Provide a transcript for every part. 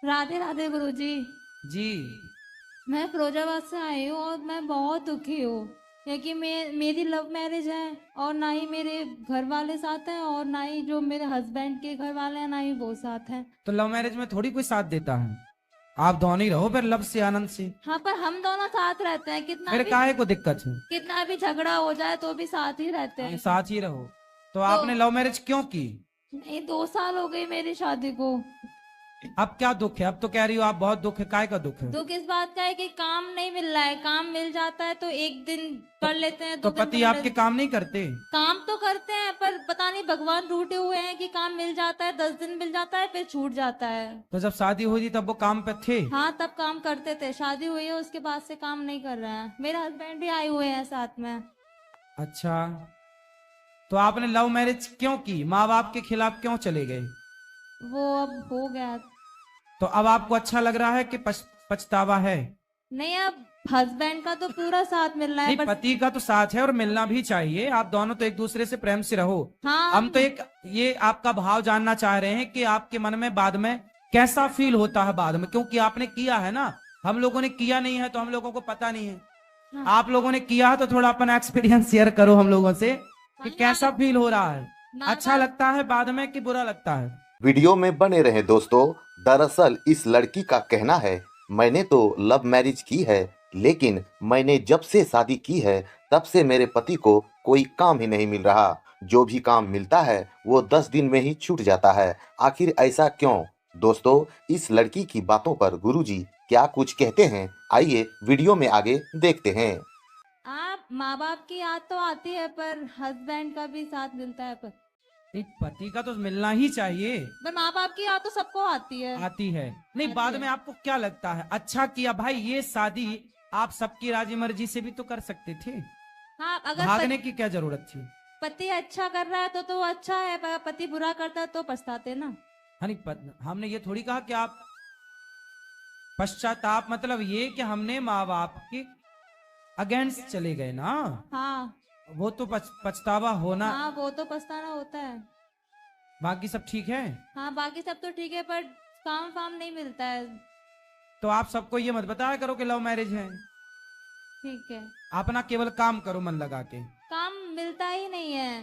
राधे राधे गुरुजी। जी। मैं फिरोजाबाद से आई हूँ और मैं बहुत दुखी हूँ क्योंकि मेरी लव मैरिज है और ना ही मेरे घर वाले साथ हैं और ना ही जो मेरे हस्बैंड के घर वाले हैं ना ही वो साथ हैं। तो लव मैरिज में थोड़ी कोई साथ देता है। आप दोनों ही रहो फिर लब से आनंद से। हाँ, पर हम दोनों साथ रहते हैं, फिर काहे को दिक्कत है। कितना भी झगड़ा हो जाए तो भी साथ ही रहते हम हैं। साथ ही रहो। तो तो आपने लव मैरिज क्यों की। नहीं, 2 साल हो गए मेरी शादी को। अब क्या दुख है। अब तो कह रही हो आप बहुत दुख है। काय का दुख है। दुख इस बात का है कि काम नहीं मिल रहा है। काम मिल जाता है तो एक दिन कर लेते हैं, तो 2 दिन पति कर आपके लेते। काम नहीं करते। काम तो करते हैं पर पता नहीं भगवान रूठे हुए हैं कि काम मिल जाता है, 10 दिन मिल जाता है फिर छूट जाता है। तो जब शादी हुई थी तब वो काम पे थे। हाँ, तब काम करते थे। शादी हुई है उसके बाद से काम नहीं कर रहे हैं। मेरे हस्बैंड भी आए हुए हैं साथ में। अच्छा। तो आपने लव मैरिज क्यों की। माँ बाप के खिलाफ क्यों चले गए। वो अब हो गया। तो अब आपको अच्छा लग रहा है कि पछतावा है। नहीं, अब हस्बैंड का तो पूरा साथ मिल रहा है नहीं, पर। पति का तो साथ है और मिलना भी चाहिए। आप दोनों तो एक दूसरे से प्रेम से रहो। हाँ, हम तो एक ये आपका भाव जानना चाह रहे हैं कि आपके मन में बाद में कैसा फील होता है बाद में, क्योंकि आपने किया है ना। हम लोगों ने किया नहीं है तो हम लोगों को पता नहीं है। हाँ, आप लोगों ने किया है तो थोड़ा अपना एक्सपीरियंस शेयर करो हम लोगों से कि हाँ, कैसा फील हो रहा है। माँ अच्छा बाप। लगता है बाद में कि बुरा लगता है। वीडियो में बने रहें दोस्तों। दरअसल इस लड़की का कहना है, मैंने तो लव मैरिज की है, लेकिन मैंने जब से शादी की है तब से मेरे पति को कोई काम ही नहीं मिल रहा। जो भी काम मिलता है वो 10 दिन में ही छूट जाता है। आखिर ऐसा क्यों। दोस्तों, इस लड़की की बातों पर गुरुजी क्या कुछ कहते हैं, आइए वीडियो में आगे देखते हैं। आप माँ बाप की याद तो आती है पर हस्बैंड का भी साथ मिलता है पर। एक पति का तो मिलना ही चाहिए। पर माँ बाप की याद तो सबको आती है। आती है। नहीं, आती बाद है। में आपको क्या लगता है। अच्छा किया भाई, ये शादी आप सबकी राजी मर्जी से भी तो कर सकते थे। हाँ, अगर भागने की क्या जरूरत थी। पति अच्छा कर रहा है तो अच्छा है, पर पति बुरा करता है तो पछताते ना। हनी हमने ये थोड़ी कहा कि आप पश्चाताप, मतलब ये कि हमने माँ बाप के अगेंस्ट चले गए ना। हाँ, वो तो पछतावा होना। हाँ, वो तो पछताना होता है। बाकी सब ठीक है। हाँ, बाकी सब तो ठीक है पर काम फाम नहीं मिलता है। तो आप सबको ये मत बताया करो कि लव मैरिज है। ठीक है। अपना केवल काम करो मन लगा के। काम मिलता ही नहीं है।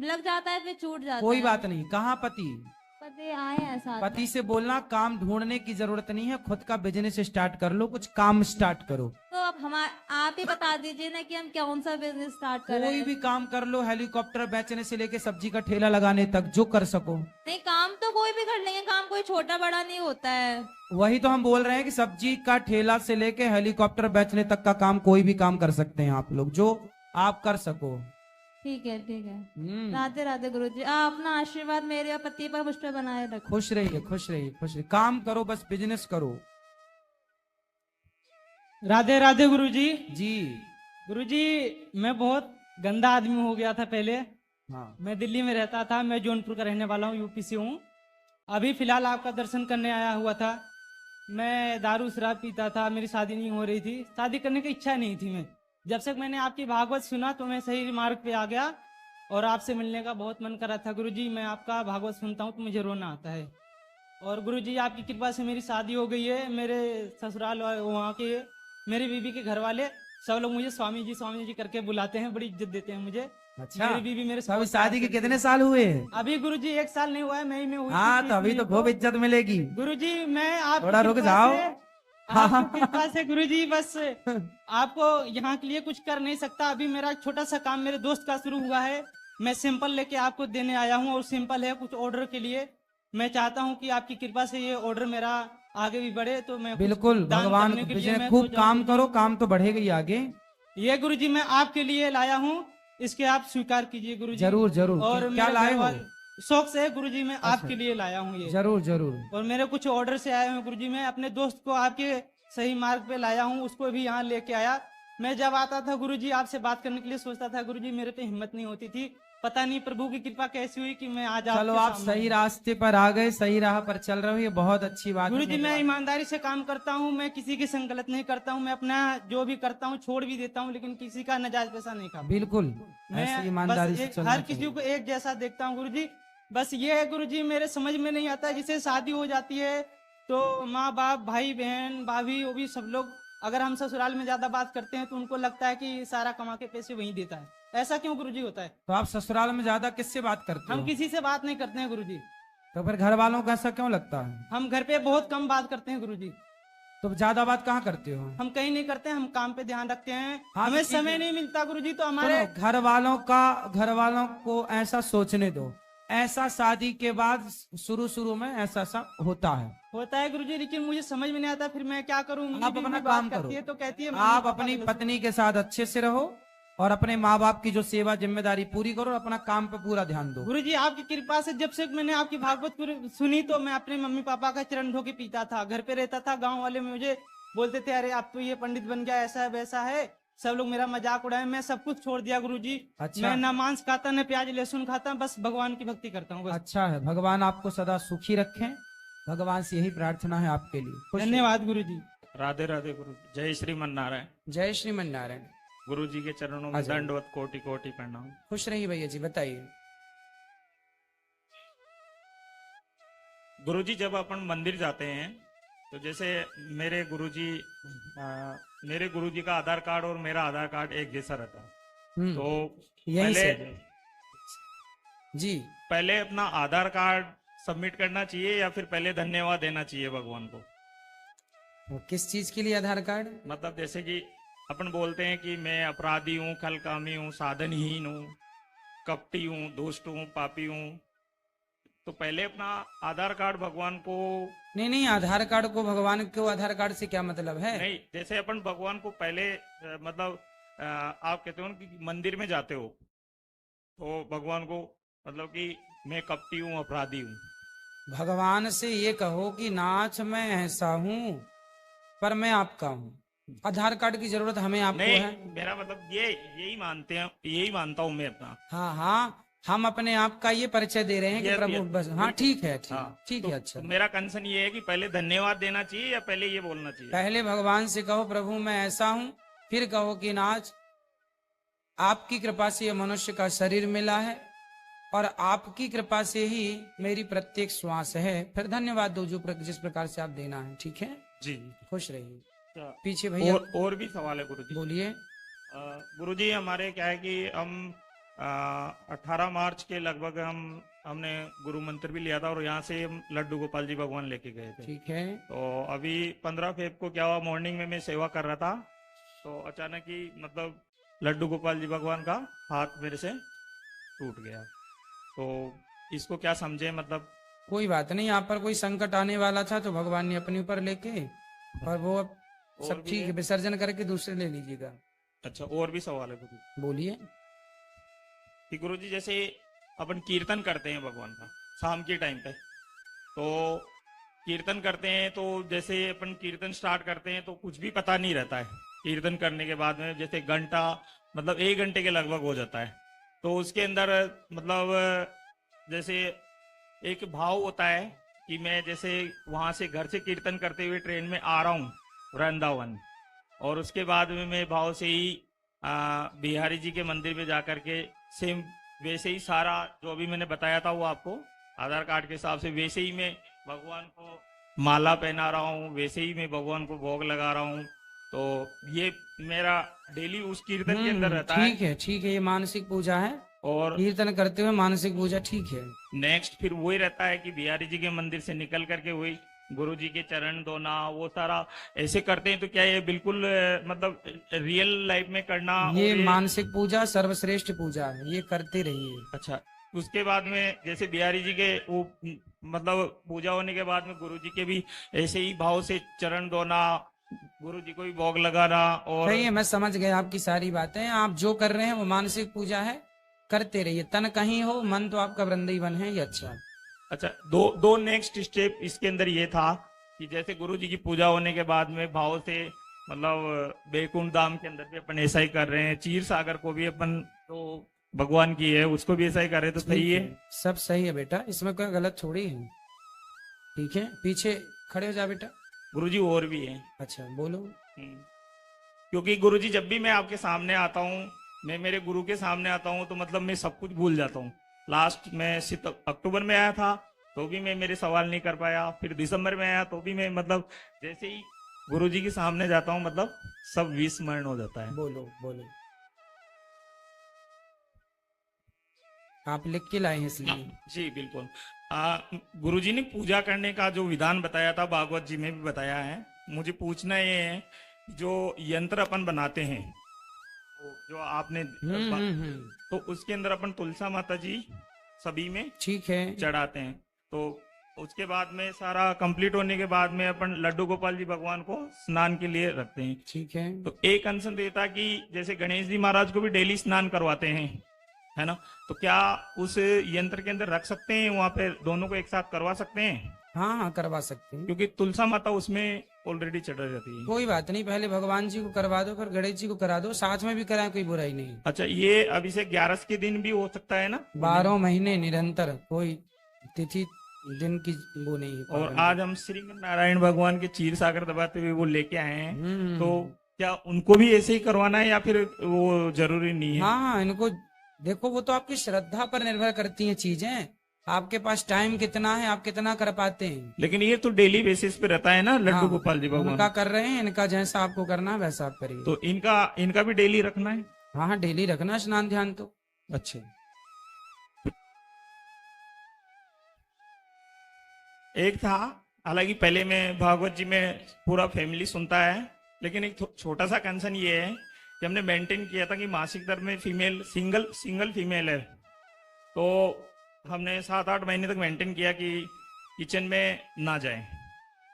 लग जाता है फिर छूट जाता कोई है। बात नहीं। कहाँ पति। पति आए हैं साथ में। पति से बोलना काम ढूंढने की जरूरत नहीं है, खुद का बिजनेस स्टार्ट कर लो, कुछ काम स्टार्ट करो। तो अब आप ही बता दीजिए ना कि हम कौन सा बिजनेस स्टार्ट कर रहे कोई हैं। भी काम कर लो, हेलीकॉप्टर बेचने से लेके सब्जी का ठेला लगाने तक जो कर सको। नहीं, काम तो कोई भी कर लेंगे। काम कोई छोटा बड़ा नहीं होता है। वही तो हम बोल रहे हैं कि सब्जी का ठेला से लेके हेलीकॉप्टर बेचने तक का काम कोई भी काम कर सकते हैं आप लोग, जो आप कर सको। ठीक है, ठीक है। हम्म। राधे राधे गुरुजी। आप अपना आशीर्वाद मेरे और पति पर मुझ पर बनाए रखो। खुश रहिए, खुश रहिए, खुश रहिए। काम करो, बस बिजनेस करो। राधे राधे गुरुजी। जी। गुरुजी, मैं बहुत गंदा आदमी हो गया था पहले। हाँ। मैं दिल्ली में रहता था। मैं जौनपुर का रहने वाला हूँ, यूपी से हूँ। अभी फिलहाल आपका दर्शन करने आया हुआ था। मैं दारू शराब पीता था, मेरी शादी नहीं हो रही थी, शादी करने की इच्छा नहीं थी। मैं जब से मैंने आपकी भागवत सुना तो मैं सही मार्ग पे आ गया और आपसे मिलने का बहुत मन कर रहा था। गुरुजी, मैं आपका भागवत सुनता हूँ तो मुझे रोना आता है। और गुरुजी, आपकी कृपा से मेरी शादी हो गई है। मेरे ससुराल वहाँ के मेरी बीवी के घर वाले सब लोग मुझे स्वामी जी करके बुलाते हैं, बड़ी इज्जत देते हैं मुझे। अच्छा। मेरी बीवी मेरे से अभी बहुत प्यार शादी के करती है। कितने साल हुए हैं। अभी गुरुजी 1 साल नहीं हुआ है, मई में हुई थी, हाँ, 30 तो अभी मई तो को। खूब इज्जत मिलेगी। गुरुजी, मैं आप थोड़ा रुक जाओ। आपकी कृपा से गुरुजी, बस आपको यहाँ के लिए कुछ कर नहीं सकता। अभी मेरा एक छोटा सा काम मेरे दोस्त का शुरू हुआ है। मैं सिंपल लेके आपको देने आया हूँ और सिंपल है कुछ ऑर्डर के लिए। मैं चाहता हूँ कि आपकी कृपा से ये ऑर्डर मेरा आगे भी बढ़े, तो मैं कुछ बिल्कुल, दान भगवान करने के लिए बिजनेस मैं खूब सोच रहा काम हूँ। करो, काम तो बढ़ेगा ही आगे। ये गुरुजी मैं आपके लिए लाया हूँ, इसके आप स्वीकार कीजिए गुरुजी। जरूर जरूर। और क्या मेरे लाए घर हो। वाले शौक से गुरुजी मैं अच्छा। आपके लिए लाया हूँ ये। जरूर जरूर। और मेरे कुछ ऑर्डर से आए हैं गुरुजी। मैं अपने दोस्त को आपके सही मार्ग पे लाया हूँ, उसको भी यहाँ लेके आया। मैं जब आता था गुरुजी आपसे बात करने के लिए सोचता था गुरुजी, मेरे पे हिम्मत नहीं होती थी। पता नहीं प्रभु की कृपा कैसी हुई कि मैं आज चलो, आपके आप सामने सही हूँ। रास्ते पर आ गए, सही राह पर चल रहे हो, ये बहुत अच्छी बात है। गुरुजी, मैं ईमानदारी से काम करता हूँ, मैं किसी की संग गलत नहीं करता हूँ। मैं अपना जो भी करता हूँ छोड़ भी देता हूँ, लेकिन किसी का नाजायज पैसा नहीं खाता। बिल्कुल मैं ऐसे बस ईमानदारी से चलना हर किसी चाहिए। को एक जैसा देखता हूँ गुरुजी। बस ये है गुरुजी, मेरे समझ में नहीं आता, जिसे शादी हो जाती है तो माँ बाप भाई बहन भाभी वो भी सब लोग अगर हम ससुराल में ज्यादा बात करते हैं तो उनको लगता है कि सारा कमा के पैसे वहीं देता है। ऐसा क्यों गुरुजी होता है? तो आप ससुराल में ज्यादा किससे बात करते हम हो? किसी से बात नहीं करते हैं गुरुजी। तो फिर घर वालों को ऐसा क्यों लगता है? हम घर पे बहुत कम बात करते हैं गुरुजी। तो ज्यादा बात कहाँ करते हो? हम कहीं नहीं करते हैं, हम काम पे ध्यान रखते हैं। हाँ, हमें तो ठीक समय है। नहीं मिलता गुरुजी, तो हमारे सुनो, घर वालों को ऐसा सोचने दो। ऐसा शादी के बाद शुरू शुरू में ऐसा सा होता है। होता है गुरुजी, लेकिन मुझे समझ में नहीं आता, फिर मैं क्या करूं? मेरी आप बीवी अपना बात काम करती करो। है तो कहती है आप मम्मी, अपनी पापा पत्नी के साथ अच्छे से रहो और अपने माँ बाप की जो सेवा जिम्मेदारी पूरी करो और अपना काम पे पूरा ध्यान दो। गुरुजी आपकी कृपा से जब से मैंने आपकी भागवत सुनी तो मैं अपने मम्मी पापा का चरण धो के पीता था। घर पे रहता था, गांव वाले मुझे बोलते थे अरे आप तो ये पंडित बन गया, ऐसा है वैसा है, सब लोग मेरा मजाक उड़ाए। मैं सब कुछ छोड़ दिया गुरुजी। अच्छा। मैं न मांस खाता न प्याज लहसुन खाता, बस भगवान की भक्ति करता हूँ बस। अच्छा है, भगवान आपको सदा सुखी रखें। भगवान से यही प्रार्थना है आपके लिए। खुश रहिए। धन्यवाद गुरुजी। राधे राधे गुरु, जय श्रीमन नारायण। जय श्रीमन नारायण। गुरु जी के चरणों में आ जाओ। दंडवत कोटि कोटि प्रणाम। खुश रहिए भैया जी, बताइए। गुरु जी जब अपन मंदिर जाते हैं तो जैसे मेरे गुरु जी का आधार कार्ड और मेरा आधार कार्ड एक जैसा रहता है। तो यही पहले से जी। पहले अपना आधार कार्ड सबमिट करना चाहिए या फिर पहले धन्यवाद देना चाहिए भगवान को? वो किस चीज के लिए आधार कार्ड? मतलब जैसे कि अपन बोलते हैं कि मैं अपराधी हूँ, खलकामी हूँ, साधनहीन हूँ, कपटी हूँ, दुष्ट हूँ, पापी हूँ, तो पहले अपना आधार कार्ड भगवान को नहीं, आधार कार्ड को भगवान को आधार कार्ड से क्या मतलब है? नहीं, जैसे अपन भगवान को पहले मतलब आप कहते हो ना कि मंदिर में जाते हो तो भगवान को मतलब कि मैं कपटी हूँ, अपराधी हूँ। भगवान से ये कहो कि नाथ मैं ऐसा हूँ पर मैं आपका हूँ। आधार कार्ड की जरूरत हमें आपको नहीं, है? मेरा मतलब यही मानते हैं, यही मानता हूँ मैं अपना। हाँ, हम अपने आप का ये परिचय दे रहे हैं कि Yes, प्रभु yes, बस। हाँ, बिल्कुल। ठीक है, हाँ, ठीक तो है। अच्छा, मेरा कंसर्न ये है कि पहले धन्यवाद देना चाहिए या पहले ये बोलना चाहिए? पहले भगवान से कहो प्रभु मैं ऐसा हूँ, फिर कहो कि नाथ आपकी कृपा से ये मनुष्य का शरीर मिला है और आपकी कृपा से ही मेरी प्रत्येक श्वास है, फिर धन्यवाद दो जिस प्रकार से आप देना है। ठीक है जी। खुश रहिए। अच्छा, पीछे भैया और भी सवाल है गुरु जी। बोलिए। गुरु जी हमारे क्या है कि हम 18 मार्च के लगभग हमने गुरु मंत्र भी लिया था और यहाँ से हम लड्डू गोपाल जी भगवान लेके गए थे। ठीक है। तो अभी 15 फेब को क्या हुआ, मॉर्निंग में मैं सेवा कर रहा था तो अचानक ही मतलब लड्डू गोपाल जी भगवान का हाथ मेरे से टूट गया। तो इसको क्या समझे? मतलब कोई बात नहीं, यहाँ पर कोई संकट आने वाला था तो भगवान ने अपने ऊपर लेके और वो अब और सब भी ठीक है, है? विसर्जन करके दूसरे ले लीजिएगा। अच्छा, और भी सवाल है गुरु बोलिए। कि गुरु जी जैसे अपन कीर्तन करते हैं भगवान का शाम के टाइम पे, तो कीर्तन करते हैं तो जैसे अपन कीर्तन स्टार्ट करते हैं तो कुछ भी पता नहीं रहता है। कीर्तन करने के बाद में जैसे घंटा मतलब 1 घंटे के लगभग हो जाता है, तो उसके अंदर मतलब जैसे एक भाव होता है कि मैं जैसे वहां से घर से कीर्तन करते हुए ट्रेन में आ रहा हूँ वृंदावन, और उसके बाद में मैं भाव से ही बिहारी जी के मंदिर में जाकर के सेम वैसे ही सारा जो अभी मैंने बताया था वो आपको आधार कार्ड के हिसाब से वैसे ही मैं भगवान को माला पहना रहा हूँ, वैसे ही मैं भगवान को भोग लगा रहा हूँ। तो ये मेरा डेली उस कीर्तन के अंदर रहता है। ठीक है, ठीक है, ये मानसिक पूजा है और कीर्तन करते हुए मानसिक पूजा, ठीक है। नेक्स्ट फिर वही रहता है कि बिहारी जी के मंदिर से निकल करके वही गुरु जी के चरण धोना, वो सारा ऐसे करते हैं। तो क्या ये बिल्कुल मतलब रियल लाइफ में करना? ये और मानसिक पूजा सर्वश्रेष्ठ पूजा है, ये करते रहिए। अच्छा, उसके बाद में जैसे बिहारी जी के वो मतलब पूजा होने के बाद में गुरु जी के भी ऐसे ही भाव से चरण धोना, गुरु जी को भी भोग लगाना। और सही है, मैं समझ गया आपकी सारी बातें। आप जो कर रहे हैं वो मानसिक पूजा है, करते रहिए। तन कहीं हो मन तो आपका वृंदावन है, ये अच्छा है। अच्छा, दो नेक्स्ट स्टेप इसके अंदर ये था कि जैसे गुरु जी की पूजा होने के बाद में भाव से मतलब बैकुंठ धाम के अंदर भी अपन ऐसा ही कर रहे हैं, क्षीर सागर को भी अपन तो भगवान की है उसको भी ऐसा ही कर रहे हैं, तो सही है? सब सही है बेटा, इसमें कोई गलत थोड़ी है। ठीक है, पीछे खड़े हो जा बेटा। गुरु जी और भी है। अच्छा बोलो। क्योंकि गुरु जी जब भी मैं आपके सामने आता हूँ, मैं मेरे गुरु के सामने आता हूँ तो मतलब मैं सब कुछ भूल जाता हूँ। लास्ट में अक्टूबर में आया था तो भी मैं मेरे सवाल नहीं कर पाया। फिर दिसंबर में आया तो भी मैं मतलब जैसे ही गुरुजी के सामने जाता हूँ मतलब सब विस्मरण हो जाता है। बोलो बोलो। आप लिख के लाए हैं इसलिए। जी बिल्कुल। गुरुजी ने पूजा करने का जो विधान बताया था भागवत जी में भी बताया है। मुझे पूछना ये है, जो यंत्र अपन बनाते हैं जो आपने तो उसके अंदर अपन तुलसा माता जी सभी में ठीक है। चढ़ाते हैं। तो उसके बाद में सारा कंप्लीट होने के बाद में अपन लड्डू गोपाल जी भगवान को स्नान के लिए रखते हैं। ठीक है। तो एक कंसर्न देता कि जैसे गणेश जी महाराज को भी डेली स्नान करवाते हैं, है ना, तो क्या उस यंत्र के अंदर रख सकते हैं, वहां पे दोनों को एक साथ करवा सकते हैं? हाँ हाँ करवा सकते हैं। क्योंकि तुलसा माता उसमें ऑलरेडी चढ़ जाती है। कोई बात नहीं, पहले भगवान जी को करवा दो, फिर गणेश जी को करा दो, साथ में भी कराएं, कोई बुराई नहीं। अच्छा, ये अभिषेक 11 के दिन भी हो सकता है ना? 12 महीने निरंतर, कोई तिथि दिन की वो नहीं है। और आज हम श्री नारायण भगवान के क्षीर सागर दबाते हुए वो लेके आए हैं, तो क्या उनको भी ऐसे ही करवाना है या फिर वो जरूरी नहीं है? हाँ हाँ, इनको देखो, वो तो आपकी श्रद्धा पर निर्भर करती हैं चीजें। आपके पास टाइम कितना है, आप कितना कर पाते हैं। लेकिन ये तो डेली बेसिस पे रहता है ना लड्डू हाँ, गोपाल जी भगवान। उनका कर रहे हैं, इनका जैसा आपको करना है वैसा आप करिए। तो इनका भी डेली रखना है? हाँ हाँ, डेली रखना स्नान ध्यान तो। अच्छा। एक था, हालांकि पहले में भागवत जी में पूरा फैमिली सुनता है, लेकिन एक छोटा सा कंसर्न ये है कि हमने मेंटेन किया था कि मासिक दर में फीमेल सिंगल फीमेल है, तो हमने 7-8 महीने तक मेंटेन किया कि किचन में ना जाए,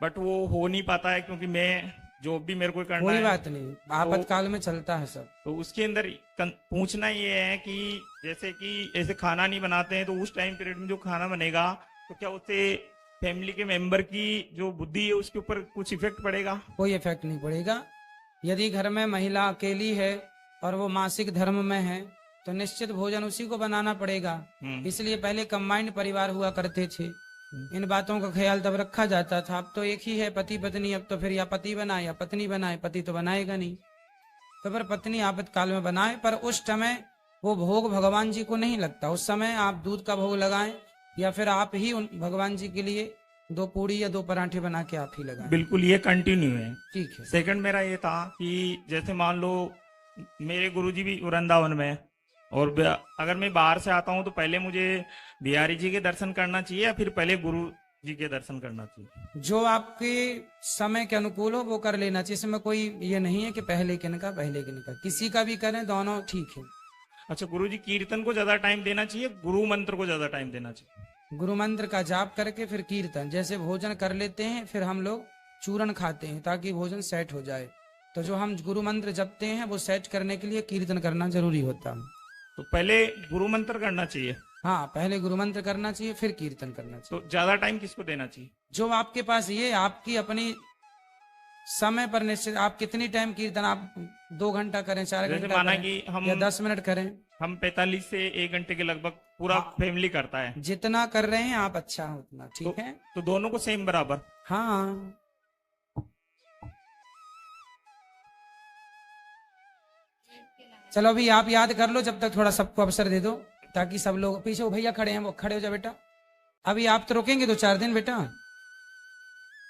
बट वो हो नहीं पाता है क्योंकि मैं जॉब भी मेरे को करना कोई है। बात नहीं, आपातकाल में चलता है सब। तो उसके अंदर पूछना ये है कि जैसे कि ऐसे खाना नहीं बनाते हैं, तो उस टाइम पीरियड में जो खाना बनेगा तो क्या उससे फैमिली के मेंबर की जो बुद्धि है उसके ऊपर कुछ इफेक्ट पड़ेगा? कोई इफेक्ट नहीं पड़ेगा। यदि घर में महिला अकेली है और वो मासिक धर्म में है तो निश्चित भोजन उसी को बनाना पड़ेगा। इसलिए पहले कंबाइंड परिवार हुआ करते थे, इन बातों का ख्याल तब रखा जाता था। अब तो एक ही है पति पत्नी, अब तो फिर या पति बनाए या पत्नी बनाए, पति तो बनाएगा नहीं, तो फिर पत्नी आपातकाल में बनाए। पर उस समय वो भोग भगवान जी को नहीं लगता, उस समय आप दूध का भोग लगाएं या फिर आप ही उन भगवान जी के लिए 2 पूड़ी या 2 पराठे बना के आप ही लगाएं। बिल्कुल, ये कंटिन्यू है। ठीक है। सेकंड मेरा ये था कि जैसे मान लो मेरे गुरुजी भी वृंदावन में, और अगर मैं बाहर से आता हूँ तो पहले मुझे बिहारी जी के दर्शन करना चाहिए या फिर पहले गुरु जी के दर्शन करना चाहिए? जो आपके समय के अनुकूल हो वो कर लेना चाहिए। इसमें कोई ये नहीं है कि पहले किनका किसी का भी करें, दोनों ठीक है। अच्छा, गुरु जी कीर्तन को ज्यादा टाइम देना चाहिए, गुरु मंत्र को ज्यादा टाइम देना चाहिए? गुरु मंत्र का जाप करके फिर कीर्तन, जैसे भोजन कर लेते हैं फिर हम लोग चूर्ण खाते हैं ताकि भोजन सेट हो जाए, तो जो हम गुरु मंत्र जपते हैं वो सेट करने के लिए कीर्तन करना जरूरी होता है। तो पहले गुरु मंत्र करना चाहिए? हाँ, पहले गुरु मंत्र करना चाहिए फिर कीर्तन करना चाहिए। तो ज्यादा टाइम किसको देना चाहिए? जो आपके पास, ये आपकी अपनी समय पर निश्चित, आप कितनी टाइम कीर्तन, आप 2 घंटा करें, 4 जैसे घंटा माना करें कि हम या 10 मिनट करें, हम 45 से 1 घंटे के लगभग पूरा फैमिली करता है। जितना कर रहे हैं आप अच्छा उतना ठीक है। तो दोनों को सेम बराबर? हाँ, चलो अभी आप याद कर लो, जब तक थोड़ा सबको अवसर दे दो ताकि सब लोग, पीछे वो भैया खड़े हैं वो खड़े हो जाओ बेटा। अभी आप तो रोकेंगे 2-4 दिन बेटा।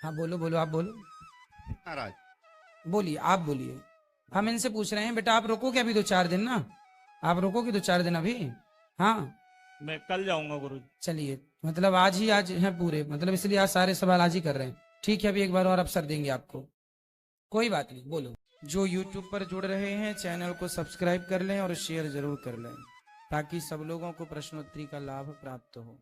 हाँ बोलो बोलो, आप बोलो महाराज। बोलिए, आप बोलिए। हम इनसे पूछ रहे हैं बेटा, आप रोकोगे अभी 2-4 दिन ना, आप रोकोगे 2-4 दिन अभी? हाँ मैं कल जाऊंगा गुरु जी। चलिए, मतलब आज है पूरे, मतलब इसलिए आज सारे सवाल आज ही कर रहे हैं। ठीक है, अभी एक बार और अवसर देंगे आपको, कोई बात नहीं, बोलो। जो YouTube पर जुड़ रहे हैं चैनल को सब्सक्राइब कर लें और शेयर जरूर कर लें ताकि सब लोगों को प्रश्नोत्तरी का लाभ प्राप्त हो।